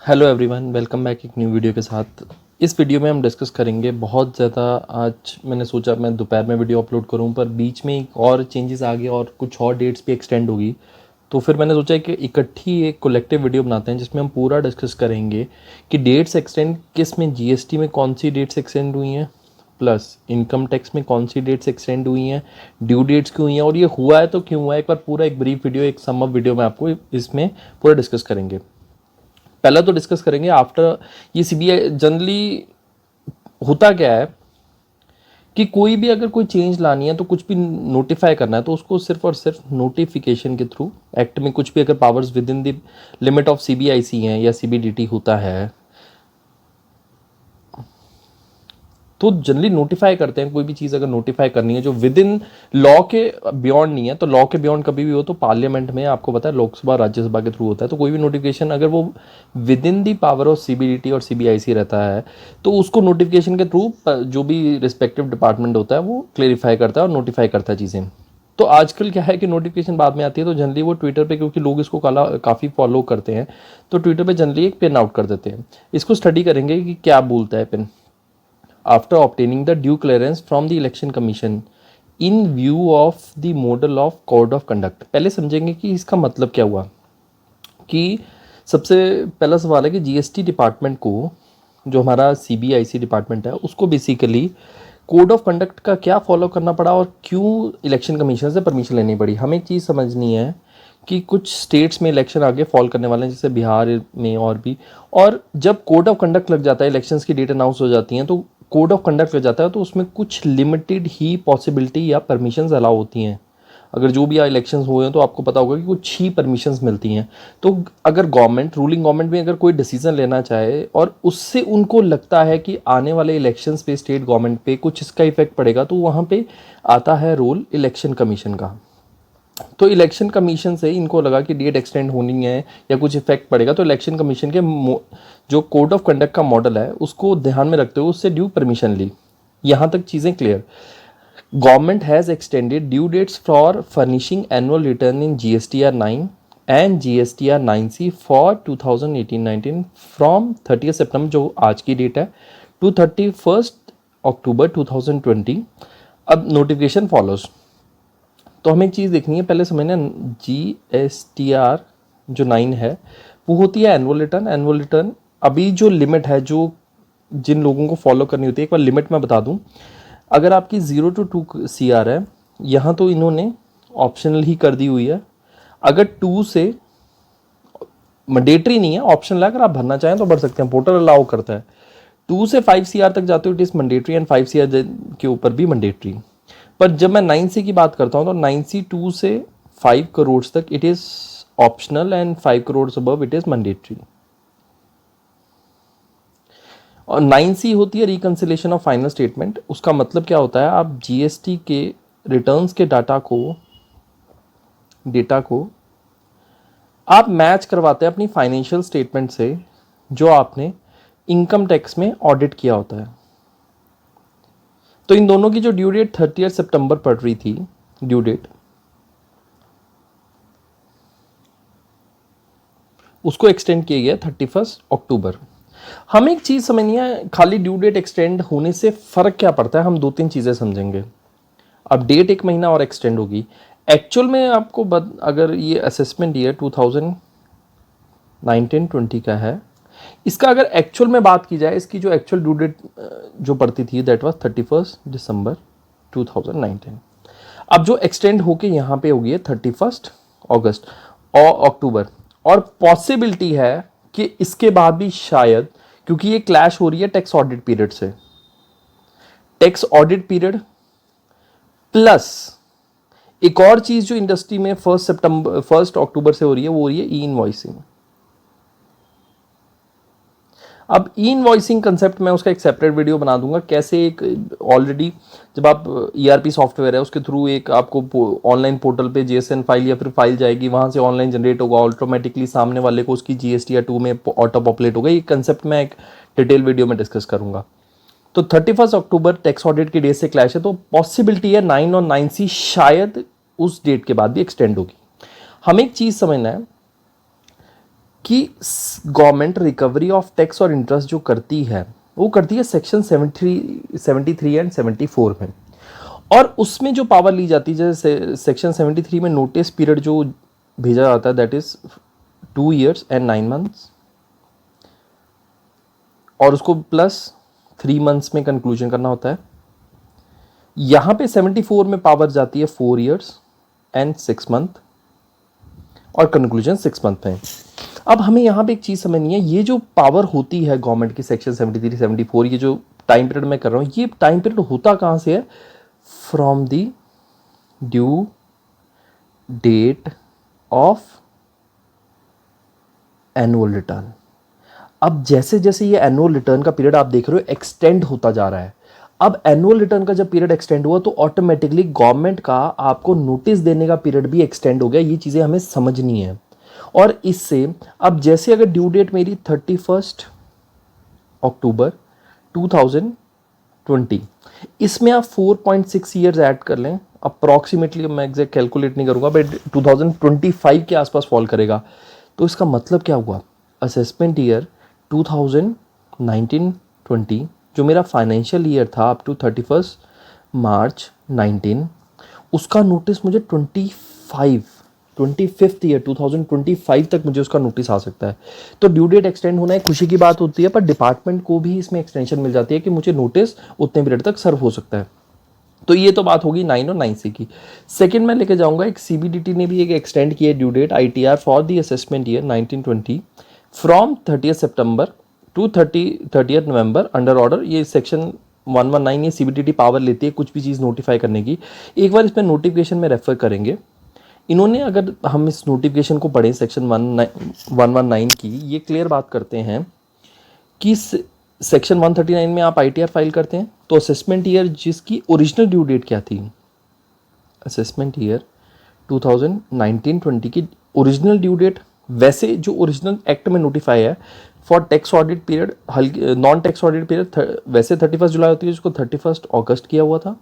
Hello everyone, welcome back एक new video के साथ। इस वीडियो में हम डिस्कस करेंगे बहुत ज़्यादा। आज मैंने सोचा मैं दोपहर में वीडियो अपलोड करूं, पर बीच में एक और चेंजेस आ गए और कुछ और डेट्स भी एक्सटेंड होगी। तो फिर मैंने सोचा कि इकट्ठी एक कलेक्टिव वीडियो बनाते हैं जिसमें हम पूरा डिस्कस करेंगे कि डेट्स एक्सटेंड किस में, जीएसटी में कौन सी डेट्स एक्सटेंड हुई हैं, प्लस इनकम टैक्स में कौन सी डेट्स एक्सटेंड हुई हैं, ड्यू डेट्स क्यों हुई हैं और ये हुआ है तो क्यों हुआ है। एक बार पूरा एक ब्रीफ वीडियो, एक सम अप वीडियो में आपको इसमें पूरा डिस्कस करेंगे। पहला तो डिस्कस करेंगे आफ्टर ये सीबीआई जनरली होता क्या है कि कोई भी अगर कोई चेंज लानी है तो कुछ भी नोटिफाई करना है तो उसको सिर्फ और सिर्फ नोटिफिकेशन के थ्रू, एक्ट में कुछ भी अगर powers with in the limit of CBIC हैं या सीबीडीटी होता है तो जनरली नोटिफाई करते हैं। कोई भी चीज़ अगर नोटिफाई करनी है जो विद इन लॉ के बियॉन्ड नहीं है, तो लॉ के बियॉन्ड कभी भी हो तो पार्लियामेंट में, आपको पता है, लोकसभा राज्यसभा के थ्रू होता है। तो कोई भी नोटिफिकेशन अगर वो with in the power of CBDT और सीबीआईसी रहता है तो उसको नोटिफिकेशन के थ्रू जो भी रिस्पेक्टिव डिपार्टमेंट होता है वो क्लेरिफाई करता है और नोटिफाई करता है चीज़ें। तो आजकल क्या है कि नोटिफिकेशन बाद में आती है तो जनरली वो ट्विटर पे, क्योंकि लोग इसको काफ़ी फॉलो करते हैं, तो ट्विटर पे जनरली एक पिन आउट कर देते हैं। इसको स्टडी करेंगे कि क्या बोलता है pin. After obtaining the due clearance from the election commission in view of the model of code of conduct। पहले समझेंगे कि इसका मतलब क्या हुआ। कि सबसे पहला सवाल है कि जीएसटी डिपार्टमेंट को, जो हमारा सीबीआईसी डिपार्टमेंट है, उसको बेसिकली कोड ऑफ कंडक्ट का क्या फॉलो करना पड़ा और क्यों इलेक्शन कमीशन से परमिशन लेनी पड़ी। हमें एक चीज़ समझनी है कि कुछ स्टेट्स में इलेक्शन आगे फॉल करने वाले हैं, जैसे बिहार में और भी। और जब कोड ऑफ कंडक्ट लग जाता है, इलेक्शंस की डेट अनाउंस हो जाती हैं, तो कोड ऑफ कंडक्ट लग जाता है तो उसमें कुछ लिमिटेड ही पॉसिबिलिटी या परमिशंस अलाउ होती हैं। अगर जो भी इलेक्शंस हुए हैं तो आपको पता होगा कि कुछ ही परमिशंस मिलती हैं। तो अगर गवर्नमेंट, रूलिंग गवर्नमेंट में अगर कोई डिसीजन लेना चाहे और उससे उनको लगता है कि आने वाले इलेक्शंस पे स्टेट गवर्नमेंट पे कुछ इसका इफेक्ट पड़ेगा, तो वहाँ पे आता है रोल इलेक्शन कमीशन का। तो इलेक्शन कमीशन से इनको लगा कि डेट एक्सटेंड होनी है या कुछ इफेक्ट पड़ेगा, तो इलेक्शन कमीशन के जो कोड ऑफ कंडक्ट का मॉडल है उसको ध्यान में रखते हुए उससे ड्यू परमिशन ली। यहाँ तक चीज़ें clear. Government has extended due dates for furnishing annual return in GSTR 9 and GSTR 9C for 2018-19 from 30 September, जो आज की डेट है, टू 31 अक्टूबर 2020। अब नोटिफिकेशन फॉलोज। तो हमें एक चीज़ देखनी है, पहले समझना, जीएसटीआर जो 9 है वो होती है एनुअल रिटर्न। एनुअल रिटर्न अभी जो लिमिट है, जो जिन लोगों को फॉलो करनी होती है, एक बार लिमिट मैं बता दूं। अगर आपकी 0 to 2 CR है, यहाँ तो इन्होंने ऑप्शनल ही कर दी हुई है। अगर 2 से, मैंडेटरी नहीं है, ऑप्शनल है, अगर आप भरना चाहें तो भर सकते हैं, पोर्टल अलाउ करता है। 2 से 5 CR तक जाते हो it is mandatory, and 5 CR के ऊपर भी मैंडेटरी। पर जब मैं 9C की बात करता हूँ तो 9C 2 से 5 करोड़ तक it is optional and 5 crore above it is mandatory. और 9C होती है रिकंसिलेशन ऑफ फाइनल स्टेटमेंट। उसका मतलब क्या होता है, आप जीएसटी के रिटर्न्स के डेटा को आप मैच करवाते हैं अपनी फाइनेंशियल स्टेटमेंट से जो आपने इनकम टैक्स में ऑडिट किया होता है। तो इन दोनों की जो ड्यू डेट 30 सितंबर पड़ रही थी, ड्यू डेट, उसको एक्सटेंड किया गया 31 अक्टूबर। हमें एक चीज़ समझनी है, खाली ड्यू डेट एक्सटेंड होने से फ़र्क क्या पड़ता है। हम 2-3 चीज़ें समझेंगे। अब डेट 1 महीना और एक्सटेंड होगी। एक्चुअल में आपको अगर ये असेसमेंट ईयर 2019-20 का है, इसका अगर एक्चुअल में बात की जाए, इसकी जो एक्चुअल ड्यू डेट जो पड़ती थी दैट वाज 31 दिसंबर 2019। अब जो एक्सटेंड होके यहाँ पे हो गई है 31 अगस्त और अक्टूबर। और पॉसिबिलिटी है कि इसके बाद भी शायद, क्योंकि ये क्लैश हो रही है टैक्स ऑडिट पीरियड से, टैक्स ऑडिट पीरियड प्लस एक और चीज जो इंडस्ट्री में 1 अक्टूबर से हो रही है, वो हो रही है ई इनवॉइसिंग। अब ई इनवॉइसिंग कंसेप्ट में उसका एक सेपरेट वीडियो बना दूंगा, कैसे एक ऑलरेडी जब आप ईआरपी सॉफ्टवेयर है उसके थ्रू एक आपको ऑनलाइन पोर्टल पे जेएसएन फाइल या फिर फाइल जाएगी, वहाँ से ऑनलाइन जनरेट होगा, ऑटोमेटिकली सामने वाले को उसकी जीएसटी 2 में ऑटो पॉपुलेट होगा। ये कंसेप्ट मैं एक डिटेल वीडियो में डिस्कस करूंगा। तो 31 अक्टूबर टैक्स ऑडिट की डेट से क्लैश है, तो पॉसिबिलिटी है 9 और 9C शायद उस डेट के बाद भी एक्सटेंड होगी। हमें एक चीज़ समझना है, कि गवर्नमेंट रिकवरी ऑफ टैक्स और इंटरेस्ट जो करती है वो करती है सेक्शन 73 एंड 74 में, और उसमें जो पावर ली जाती है, जैसे सेक्शन 73 में नोटिस पीरियड जो भेजा जाता है that is 2 years and 9 months, और उसको प्लस 3 months में कंक्लूजन करना होता है। यहाँ पे 74 में पावर जाती है 4 years and 6 month, और कंक्लूजन 6 month में। अब हमें यहाँ पे एक चीज़ समझनी है, ये जो पावर होती है गवर्नमेंट की सेक्शन 73 74, ये जो टाइम पीरियड मैं कर रहा हूँ, ये टाइम पीरियड होता कहाँ से है? From the due date of annual return. अब जैसे जैसे ये एनुअल रिटर्न का पीरियड आप देख रहे हो एक्सटेंड होता जा रहा है। अब एनुअल रिटर्न का जब पीरियड एक्सटेंड हुआ तो ऑटोमेटिकली गवर्नमेंट का आपको नोटिस देने का पीरियड भी एक्सटेंड हो गया। ये चीज़ें हमें समझनी है। और इससे अब जैसे अगर ड्यू डेट मेरी 31 अक्टूबर 2020, इसमें आप 4.6 ईयर्स ऐड कर लें अप्रॉक्सीमेटली, मैं एग्जैक्ट कैलकुलेट नहीं करूंगा बट 2025 के आसपास फॉल करेगा। तो इसका मतलब क्या हुआ? असेसमेंट ईयर 2019-20 जो मेरा फाइनेंशियल ईयर था अप टू 31 मार्च 19, उसका नोटिस मुझे 25th ईयर 2025 तक मुझे उसका नोटिस आ सकता है। तो ड्यू डेट एक्सटेंड होना एक खुशी की बात होती है, पर डिपार्टमेंट को भी इसमें एक्सटेंशन मिल जाती है कि मुझे नोटिस उतने पीरियड तक सर्व हो सकता है। तो ये तो बात होगी 9 और 9C की। सेकंड मैं लेके जाऊंगा, एक CBDT ने भी एक एक्सटेंड किया due date ITR for the assessment year 1920 from 30 September to 30 November under order. ये सेक्शन 119 ये CBDT पावर लेती है कुछ भी चीज़ नोटिफाई करने की। एक बार इसमें नोटिफिकेशन में रेफर करेंगे। इन्होंने, अगर हम इस नोटिफिकेशन को पढ़ें सेक्शन 119 की, ये क्लियर बात करते हैं कि सेक्शन 139 में आप ITR फाइल करते हैं तो असेसमेंट ईयर जिसकी ओरिजिनल ड्यू डेट क्या थी, असेसमेंट ईयर 2019-20 की ओरिजिनल ड्यू डेट, वैसे जो ओरिजिनल एक्ट में नोटिफाई है for tax audit period, non tax audit period वैसे 31 जुलाई होती है, जिसको 31 अगस्त किया हुआ था,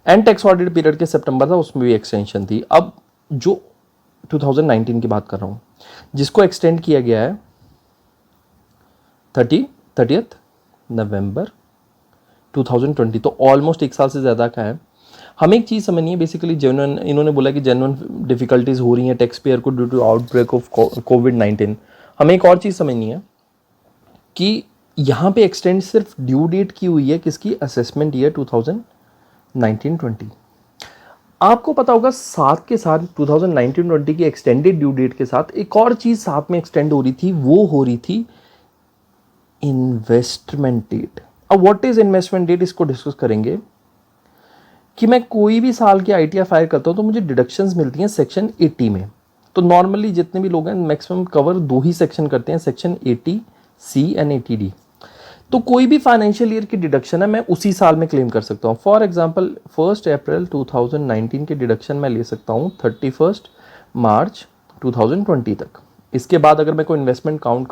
एंड टैक्स ऑडिट पीरियड के सितंबर था, उसमें भी एक्सटेंशन थी। अब जो 2019 की बात कर रहा हूँ जिसको एक्सटेंड किया गया है 30th नवंबर 2020, तो ऑलमोस्ट एक साल से ज़्यादा का है। हमें एक चीज़ समझनी है बेसिकली, जेन्युइन, इन्होंने बोला कि जेन्युइन डिफिकल्टीज हो रही हैं टैक्स पेयर को ड्यू टू आउटब्रेक ऑफ कोविड-19। हमें एक और चीज़ समझनी है कि यहाँ पे एक्सटेंड सिर्फ ड्यू डेट की हुई है किसकी, असेसमेंट ईयर 2019-20। आपको पता होगा साथ के साथ 2019-20 की एक्सटेंडेड ड्यू डेट के साथ एक और चीज़ साथ में एक्सटेंड हो रही थी, वो हो रही थी इन्वेस्टमेंट डेट। अब व्हाट इज इन्वेस्टमेंट डेट, इसको डिस्कस करेंगे कि मैं कोई भी साल की ITR फाइल करता हूं तो मुझे डिडक्शंस मिलती हैं सेक्शन 80 में। तो नॉर्मली जितने भी लोग हैं मैक्सिमम कवर 2 ही सेक्शन करते हैं, सेक्शन 80C एंड 80D। तो कोई भी फाइनेंशियल ईयर की डिडक्शन है मैं उसी साल में क्लेम कर सकता हूँ। फॉर एग्जांपल 1 अप्रैल 2019 की डिडक्शन मैं ले सकता हूँ 31 मार्च 2020 तक। इसके बाद अगर मैं कोई इन्वेस्टमेंट काउंट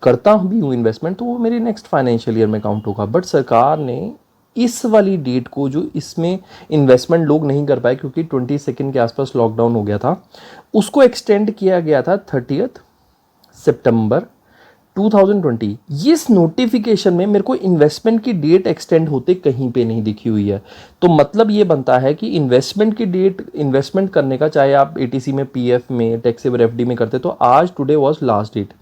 करता भी हूँ इन्वेस्टमेंट, तो वो मेरी नेक्स्ट फाइनेंशियल ईयर में काउंट होगा। बट सरकार ने इस वाली डेट को, जो इसमें इन्वेस्टमेंट लोग नहीं कर पाए क्योंकि 22 के आसपास लॉकडाउन हो गया था, उसको एक्सटेंड किया गया था 30 सितंबर 2020। इस नोटिफिकेशन में मेरे को इन्वेस्टमेंट की डेट एक्सटेंड होते कहीं पे नहीं दिखी हुई है। तो मतलब ये बनता है कि इन्वेस्टमेंट की डेट, इन्वेस्टमेंट करने का, चाहे आप ATC में, PF में, टैक्सेबल FD में करते, तो आज टुडे वाज लास्ट डेट।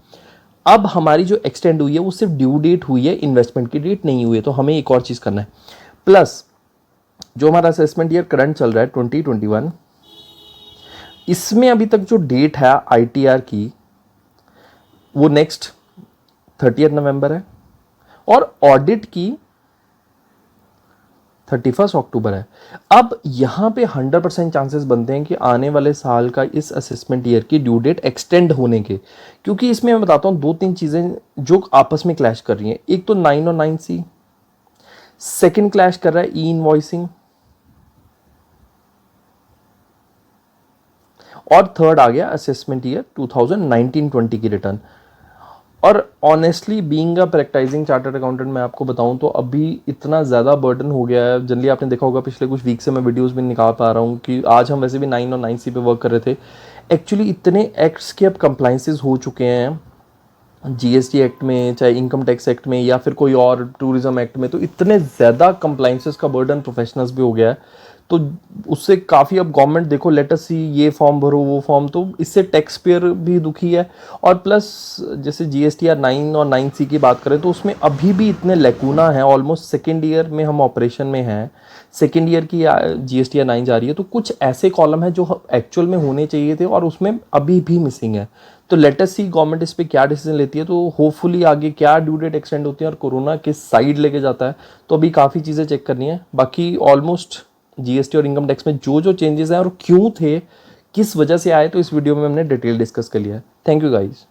अब हमारी जो एक्सटेंड हुई है वो सिर्फ ड्यू डेट हुई है, इन्वेस्टमेंट की डेट नहीं हुई है। तो हमें एक और चीज़ करना है, प्लस जो हमारा असेसमेंट ईयर करंट चल रहा है 2021, इसमें अभी तक जो डेट है ITR की वो नेक्स्ट 30 नवंबर है, और ऑडिट की 31 अक्टूबर है। अब यहाँ पे 100% चांसेस बनते हैं कि आने वाले साल का इस असेसमेंट ईयर की ड्यू डेट एक्सटेंड होने के, क्योंकि इसमें मैं बताता हूँ 2-3 चीज़ें जो आपस में क्लैश कर रही हैं। एक तो 9 और 9C, सेकेंड क्लैश कर रहा है E-इनवॉइसिंग, और थर्ड आ गया असेसमेंट ईयर 2019-20 की रिटर्न। और honestly being a practising chartered accountant, मैं आपको बताऊं तो अभी इतना ज़्यादा बर्डन हो गया है। जनरली आपने देखा होगा पिछले कुछ वीक से मैं वीडियोस भी निकाल पा रहा हूं कि आज हम वैसे भी 9 और 9C पे वर्क कर रहे थे। एक्चुअली इतने एक्ट्स के अब कंप्लाइंसेस हो चुके हैं, जीएसटी एक्ट में, चाहे इनकम टैक्स एक्ट में, या फिर कोई और टूरिज्म एक्ट में, तो इतने ज़्यादा कंप्लाइंसेस का बर्डन प्रोफेशनल्स भी हो गया है। तो उससे काफ़ी अब गवर्नमेंट देखो, लेट अस सी, ये फॉर्म भरो वो फॉर्म, तो इससे टैक्स पेयर भी दुखी है। और प्लस जैसे जीएसटीआर 9 और 9C की बात करें तो उसमें अभी भी इतने लेकुना है। ऑलमोस्ट सेकेंड ईयर में हम ऑपरेशन में हैं, सेकेंड ईयर की जीएसटीआर 9 जा रही है, तो कुछ ऐसे कॉलम है जो एक्चुअल में होने चाहिए थे और उसमें अभी भी मिसिंग है। तो लेट अस सी गवर्नमेंट इस पे क्या डिसीजन लेती है, तो होपफुली आगे क्या ड्यू डेट एक्सटेंड होती है और कोरोना किस साइड लेके जाता है। तो अभी काफ़ी चीज़ें चेक करनी है। बाकी ऑलमोस्ट जीएसटी और इनकम टैक्स में जो जो चेंजेस हैं और क्यों थे, किस वजह से आए, तो इस वीडियो में हमने डिटेल डिस्कस कर लिया है। Thank you guys.